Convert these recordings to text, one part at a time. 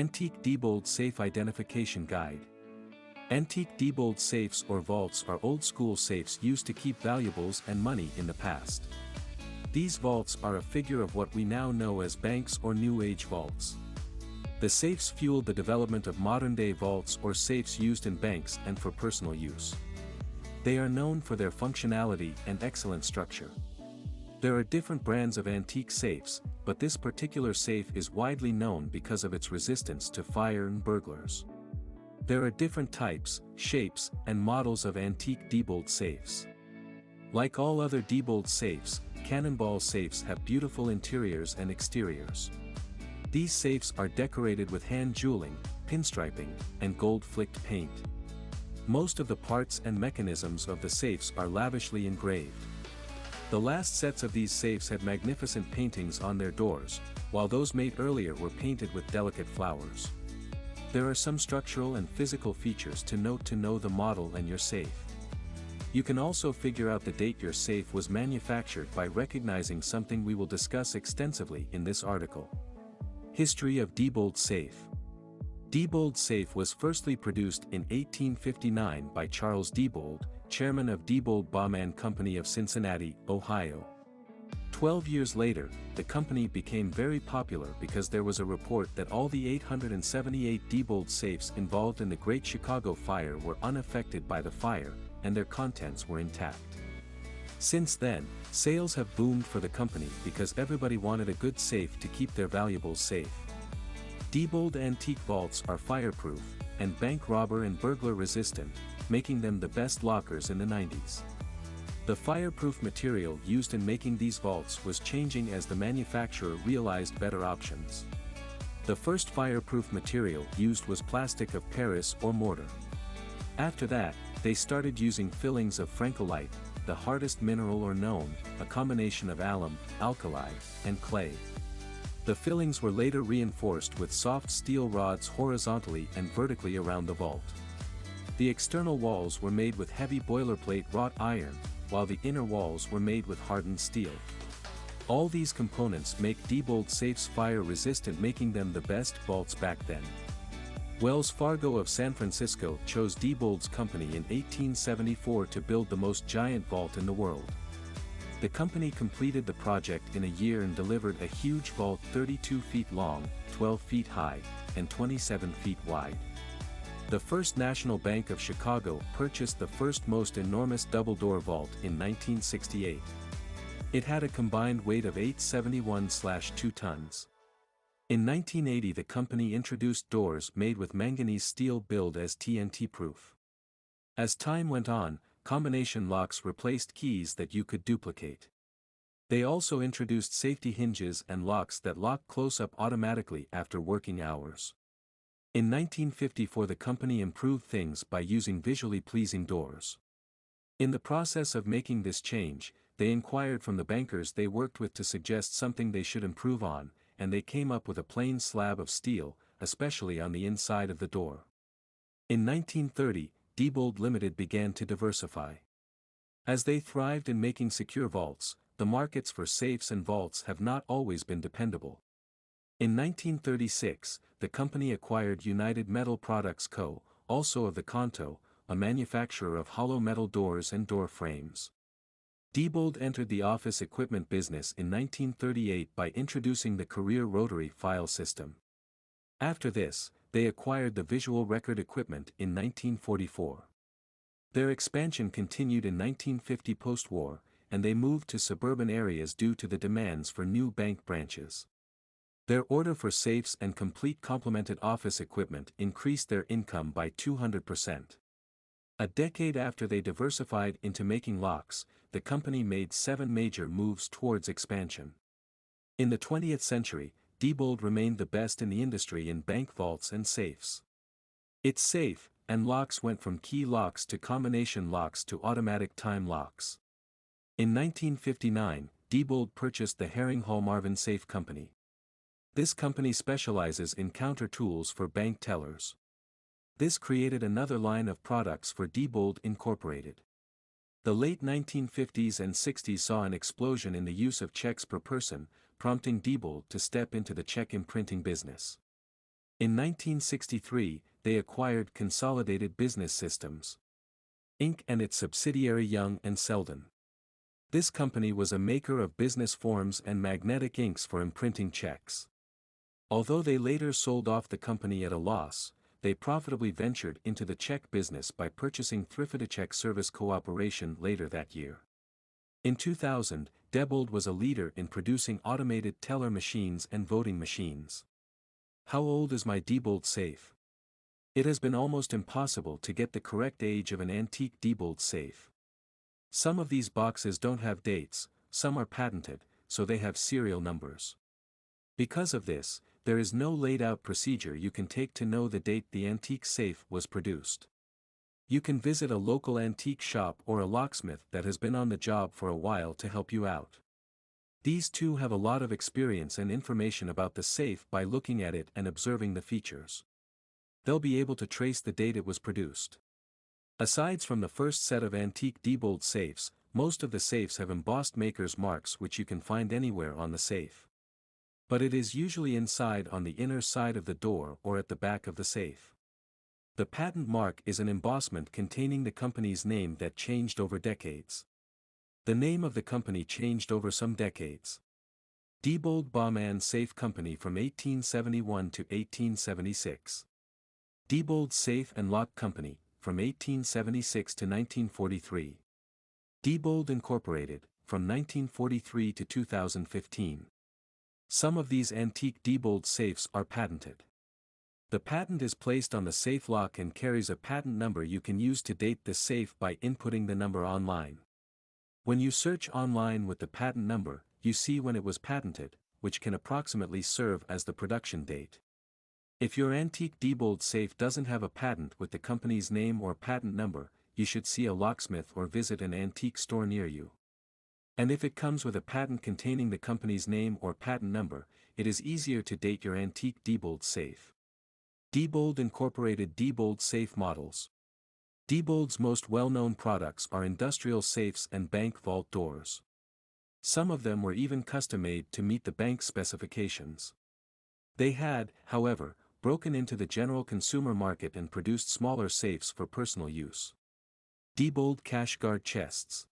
Antique Diebold Safe Identification Guide. Antique Diebold safes or vaults are old-school safes used to keep valuables and money in the past. These vaults are a figure of what we now know as banks or New Age vaults. The safes fueled the development of modern-day vaults or safes used in banks and for personal use. They are known for their functionality and excellent structure. There are different brands of antique safes, but this particular safe is widely known because of its resistance to fire and burglars. There are different types, shapes, and models of antique Diebold safes. Like all other Diebold safes, Cannonball safes have beautiful interiors and exteriors. These safes are decorated with hand jeweling, pinstriping, and gold-flicked paint. Most of the parts and mechanisms of the safes are lavishly engraved. The last sets of these safes had magnificent paintings on their doors, while those made earlier were painted with delicate flowers. There are some structural and physical features to note to know the model and your safe. You can also figure out the date your safe was manufactured by recognizing something we will discuss extensively in this article. History of Diebold safe. Diebold safe was firstly produced in 1859 by Charles Diebold, chairman of Diebold Baumann Company of Cincinnati, Ohio. 12 years later, the company became very popular because there was a report that all the 878 Diebold safes involved in the Great Chicago Fire were unaffected by the fire, and their contents were intact. Since then, sales have boomed for the company because everybody wanted a good safe to keep their valuables safe. Diebold antique vaults are fireproof, and bank robber and burglar resistant, making them the best lockers in the 90s. The fireproof material used in making these vaults was changing as the manufacturer realized better options. The first fireproof material used was plastic of Paris or mortar. After that, they started using fillings of francolite, the hardest mineral or known, a combination of alum, alkali, and clay. The fillings were later reinforced with soft steel rods horizontally and vertically around the vault. The external walls were made with heavy boilerplate wrought iron, while the inner walls were made with hardened steel. All these components make Diebold safes fire-resistant, making them the best vaults back then. Wells Fargo of San Francisco chose Diebold's company in 1874 to build the most giant vault in the world. The company completed the project in a year and delivered a huge vault 32 feet long, 12 feet high, and 27 feet wide. The First National Bank of Chicago purchased the first most enormous double-door vault in 1968. It had a combined weight of 871/2 tons. In 1980 the company introduced doors made with manganese steel billed as TNT-proof. As time went on, combination locks replaced keys that you could duplicate. They also introduced safety hinges and locks that lock close-up automatically after working hours. In 1954 the company improved things by using visually pleasing doors. In the process of making this change, they inquired from the bankers they worked with to suggest something they should improve on, and they came up with a plain slab of steel, especially on the inside of the door. In 1930, Diebold Limited began to diversify. As they thrived in making secure vaults, the markets for safes and vaults have not always been dependable. In 1936, the company acquired United Metal Products Co., also of the Kanto, a manufacturer of hollow metal doors and door frames. Diebold entered the office equipment business in 1938 by introducing the Carrier rotary file system. After this, they acquired the visual record equipment in 1944. Their expansion continued in 1950 post-war, and they moved to suburban areas due to the demands for new bank branches. Their order for safes and complete complemented office equipment increased their income by 200%. A decade after they diversified into making locks, the company made 7 major moves towards expansion. In the 20th century, Diebold remained the best in the industry in bank vaults and safes. Its safe and locks went from key locks to combination locks to automatic time locks. In 1959, Diebold purchased the Herring-Hall Marvin Safe Company. This company specializes in counter tools for bank tellers. This created another line of products for Diebold Incorporated. The late 1950s and 60s saw an explosion in the use of checks per person, prompting Diebold to step into the check imprinting business. In 1963, they acquired Consolidated Business Systems, Inc. and its subsidiary Young and Selden. This company was a maker of business forms and magnetic inks for imprinting checks. Although they later sold off the company at a loss, they profitably ventured into the check business by purchasing Check Service Cooperation later that year. In 2000, Diebold was a leader in producing automated teller machines and voting machines. How old is my Diebold safe? It has been almost impossible to get the correct age of an antique Diebold safe. Some of these boxes don't have dates, some are patented, so they have serial numbers. Because of this, there is no laid-out procedure you can take to know the date the antique safe was produced. You can visit a local antique shop or a locksmith that has been on the job for a while to help you out. These two have a lot of experience and information about the safe by looking at it and observing the features. They'll be able to trace the date it was produced. Aside from the first set of antique Diebold safes, most of the safes have embossed maker's marks which you can find anywhere on the safe. But it is usually inside on the inner side of the door or at the back of the safe. The patent mark is an embossment containing the company's name that changed over decades. The name of the company changed over some decades. Diebold Baumann Safe Company from 1871 to 1876. Diebold Safe and Lock Company, from 1876 to 1943. Diebold Incorporated, from 1943 to 2015. Some of these antique Diebold safes are patented. The patent is placed on the safe lock and carries a patent number you can use to date the safe by inputting the number online. When you search online with the patent number, you see when it was patented, which can approximately serve as the production date. If your antique Diebold safe doesn't have a patent with the company's name or patent number, you should see a locksmith or visit an antique store near you. And if it comes with a patent containing the company's name or patent number, it is easier to date your antique Diebold safe. Diebold Incorporated Diebold Safe Models. Diebold's most well-known products are industrial safes and bank vault doors. Some of them were even custom-made to meet the bank's specifications. They had, however, broken into the general consumer market and produced smaller safes for personal use. Diebold Cash Guard Chests.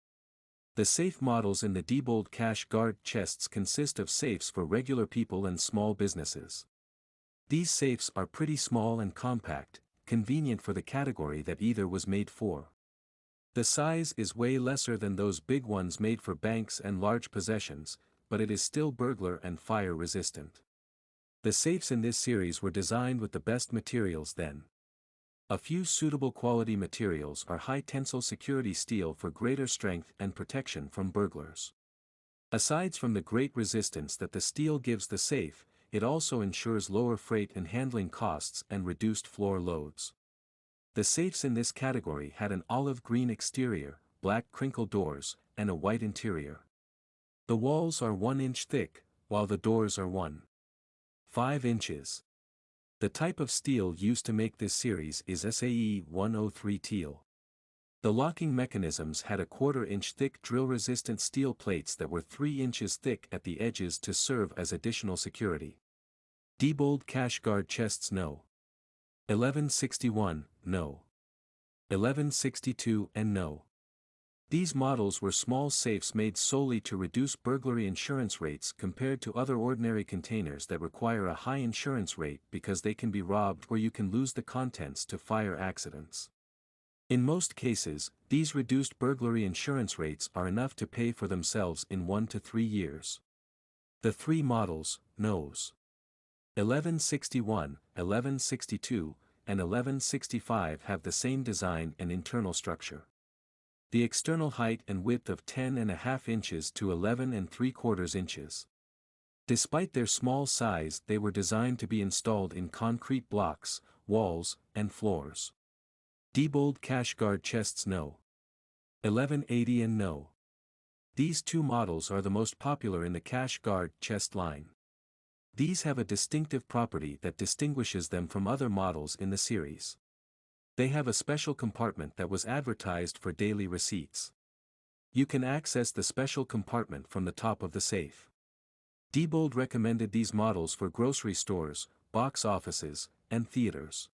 The safe models in the Diebold Cash Guard chests consist of safes for regular people and small businesses. These safes are pretty small and compact, convenient for the category that either was made for. The size is way lesser than those big ones made for banks and large possessions, but it is still burglar and fire resistant. The safes in this series were designed with the best materials then. A few suitable quality materials are high tensile security steel for greater strength and protection from burglars. Aside from the great resistance that the steel gives the safe, it also ensures lower freight and handling costs and reduced floor loads. The safes in this category had an olive green exterior, black crinkle doors, and a white interior. The walls are 1 inch thick, while the doors are 1.5 inches. The type of steel used to make this series is SAE 103 teal. The locking mechanisms had a 1/4 inch thick drill-resistant steel plates that were 3 inches thick at the edges to serve as additional security. Diebold Cash Guard Chests No. 1161, No. 1162 and No. These models were small safes made solely to reduce burglary insurance rates compared to other ordinary containers that require a high insurance rate because they can be robbed or you can lose the contents to fire accidents. In most cases, these reduced burglary insurance rates are enough to pay for themselves in 1 to 3 years. The three models, Nos. 1161, 1162, and 1165 have the same design and internal structure. The external height and width of 10.5 inches to 11.75 inches. Despite their small size, they were designed to be installed in concrete blocks, walls, and floors. Diebold Cash Guard Chests No. 1180 and No. These two models are the most popular in the Cash Guard chest line. These have a distinctive property that distinguishes them from other models in the series. They have a special compartment that was advertised for daily receipts. You can access the special compartment from the top of the safe. Diebold recommended these models for grocery stores, box offices, and theaters.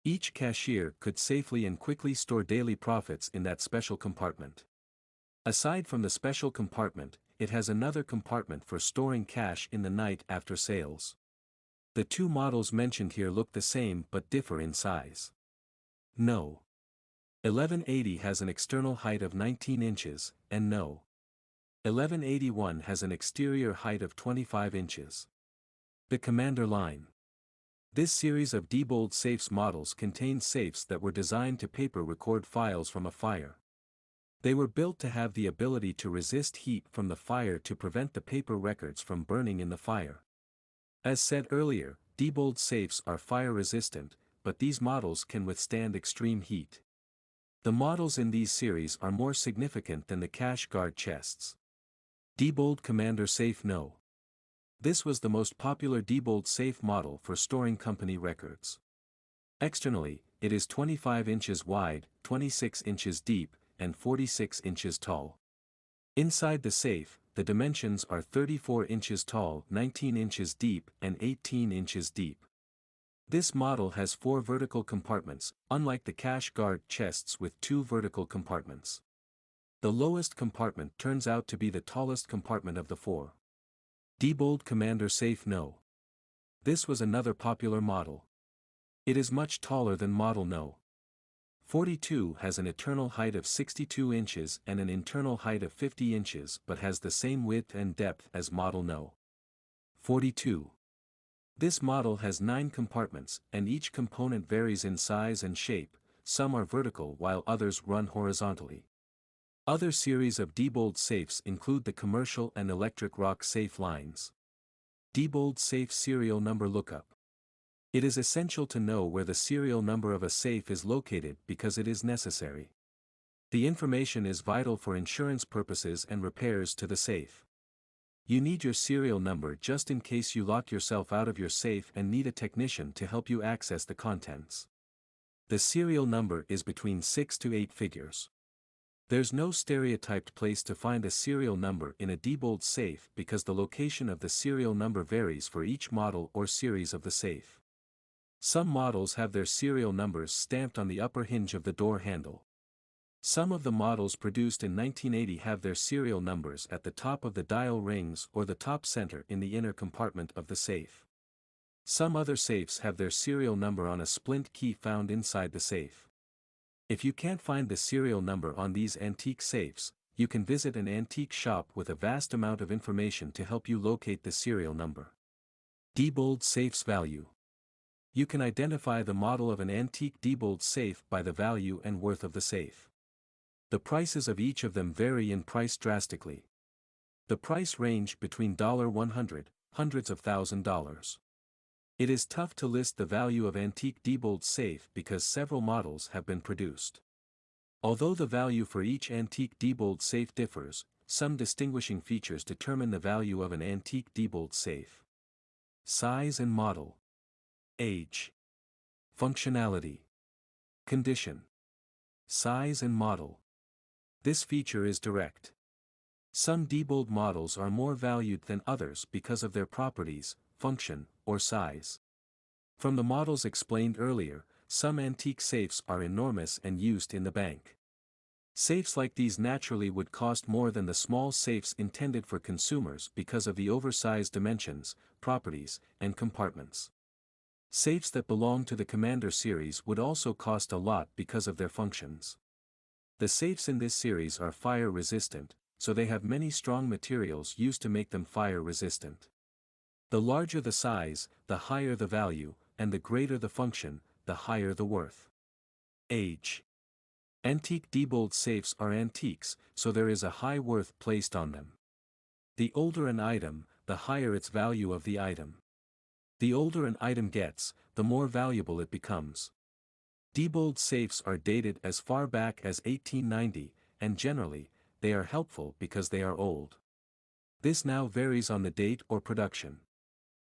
Each cashier could safely and quickly store daily profits in that special compartment. Aside from the special compartment, it has another compartment for storing cash in the night after sales. The two models mentioned here look the same but differ in size. No. 1180 has an external height of 19 inches, and No. 1181 has an exterior height of 25 inches. The Commander line. This series of Diebold safes models contains safes that were designed to paper record files from a fire. They were built to have the ability to resist heat from the fire to prevent the paper records from burning in the fire. As said earlier, Diebold safes are fire resistant, but these models can withstand extreme heat. The models in these series are more significant than the cash guard chests. Diebold Commander Safe No. This was the most popular Diebold safe model for storing company records. Externally, it is 25 inches wide, 26 inches deep, and 46 inches tall. Inside the safe, the dimensions are 34 inches tall, 19 inches deep, and 18 inches deep. This model has 4 vertical compartments, unlike the cash guard chests with 2 vertical compartments. The lowest compartment turns out to be the tallest compartment of the 4. Diebold Commander Safe No. This was another popular model. It is much taller than Model No. 42 has an internal height of 62 inches and an internal height of 50 inches but has the same width and depth as Model No. 42. This model has 9 compartments and each component varies in size and shape, some are vertical while others run horizontally. Other series of Diebold safes include the commercial and electric rock safe lines. Diebold safe serial number lookup. It is essential to know where the serial number of a safe is located because it is necessary. The information is vital for insurance purposes and repairs to the safe. You need your serial number just in case you lock yourself out of your safe and need a technician to help you access the contents. The serial number is between 6 to 8 figures. There's no stereotyped place to find a serial number in a Diebold safe because the location of the serial number varies for each model or series of the safe. Some models have their serial numbers stamped on the upper hinge of the door handle. Some of the models produced in 1980 have their serial numbers at the top of the dial rings or the top center in the inner compartment of the safe. Some other safes have their serial number on a splint key found inside the safe. If you can't find the serial number on these antique safes, you can visit an antique shop with a vast amount of information to help you locate the serial number. Diebold safe's value. You can identify the model of an antique Diebold safe by the value and worth of the safe. The prices of each of them vary in price drastically. The price range between $100, hundreds of $1,000s. It is tough to list the value of antique Diebold safe because several models have been produced. Although the value for each antique Diebold safe differs, some distinguishing features determine the value of an antique Diebold safe. Size and model. Age. Functionality. Condition. Size and model. This feature is direct. Some Diebold models are more valued than others because of their properties, function, or size. From the models explained earlier, some antique safes are enormous and used in the bank. Safes like these naturally would cost more than the small safes intended for consumers because of the oversized dimensions, properties, and compartments. Safes that belong to the Commander series would also cost a lot because of their functions. The safes in this series are fire resistant, so they have many strong materials used to make them fire resistant. The larger the size, the higher the value, and the greater the function, the higher the worth. Age. Antique Diebold safes are antiques, so there is a high worth placed on them. The older an item, the higher its value of the item. The older an item gets, the more valuable it becomes. Diebold safes are dated as far back as 1890, and generally, they are helpful because they are old. This now varies on the date or production.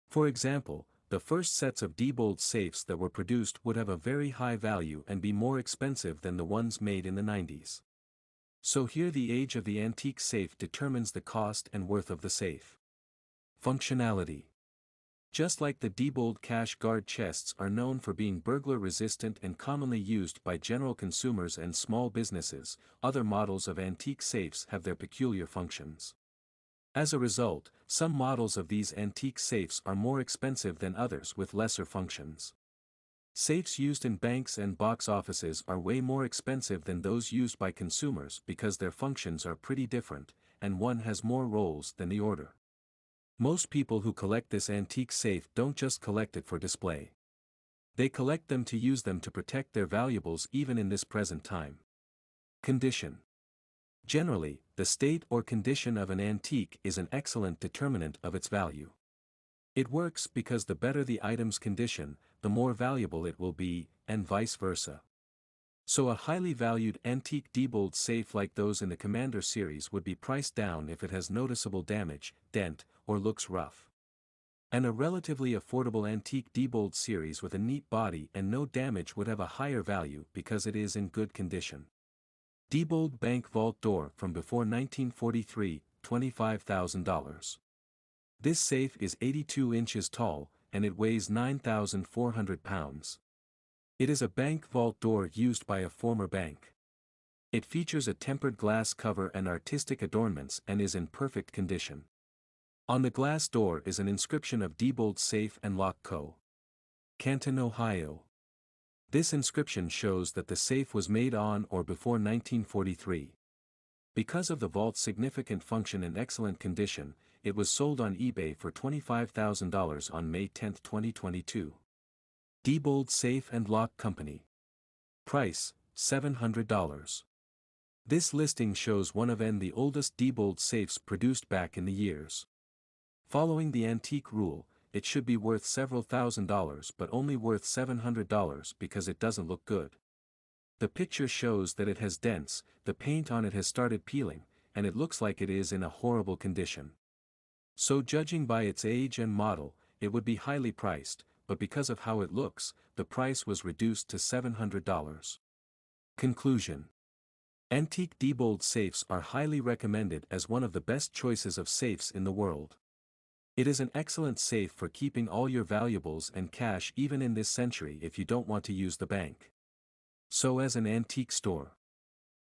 For example, the first sets of Diebold safes that were produced would have a very high value and be more expensive than the ones made in the 90s. So here the age of the antique safe determines the cost and worth of the safe. Functionality. Just like the Diebold cash guard chests are known for being burglar-resistant and commonly used by general consumers and small businesses, other models of antique safes have their peculiar functions. As a result, some models of these antique safes are more expensive than others with lesser functions. Safes used in banks and box offices are way more expensive than those used by consumers because their functions are pretty different, and one has more roles than the other. Most people who collect this antique safe don't just collect it for display. They collect them to use them to protect their valuables even in this present time. Condition. Generally, the state or condition of an antique is an excellent determinant of its value. It works because the better the item's condition, the more valuable it will be, and vice versa. So a highly valued antique Diebold safe like those in the Commander series would be priced down if it has noticeable damage, dent, or looks rough. And a relatively affordable antique Diebold series with a neat body and no damage would have a higher value because it is in good condition. Diebold Bank Vault Door from before 1943, $25,000. This safe is 82 inches tall, and it weighs 9,400 pounds. It is a bank vault door used by a former bank. It features a tempered glass cover and artistic adornments and is in perfect condition. On the glass door is an inscription of Diebold Safe and Lock Co. Canton, Ohio. This inscription shows that the safe was made on or before 1943. Because of the vault's significant function and excellent condition, it was sold on eBay for $25,000 on May 10, 2022. Diebold Safe and Lock Company. Price, $700. This listing shows one of the oldest Diebold safes produced back in the years. Following the antique rule, it should be worth several $1,000s but only worth $700 because it doesn't look good. The picture shows that it has dents, the paint on it has started peeling, and it looks like it is in a horrible condition. So judging by its age and model, it would be highly priced, but because of how it looks, the price was reduced to $700. Conclusion. Antique Diebold safes are highly recommended as one of the best choices of safes in the world. It is an excellent safe for keeping all your valuables and cash even in this century if you don't want to use the bank. So as an antique store.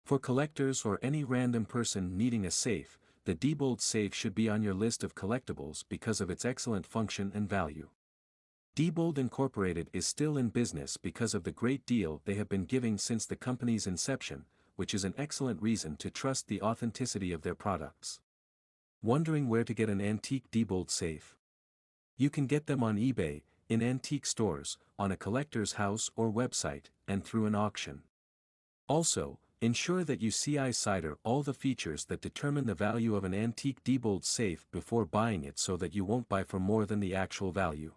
For collectors or any random person needing a safe, the Diebold safe should be on your list of collectibles because of its excellent function and value. Diebold Incorporated is still in business because of the great deal they have been giving since the company's inception, which is an excellent reason to trust the authenticity of their products. Wondering where to get an antique Diebold safe? You can get them on eBay, in antique stores, on a collector's house or website, and through an auction. Also, ensure that you cider all the features that determine the value of an antique Diebold safe before buying it so that you won't buy for more than the actual value.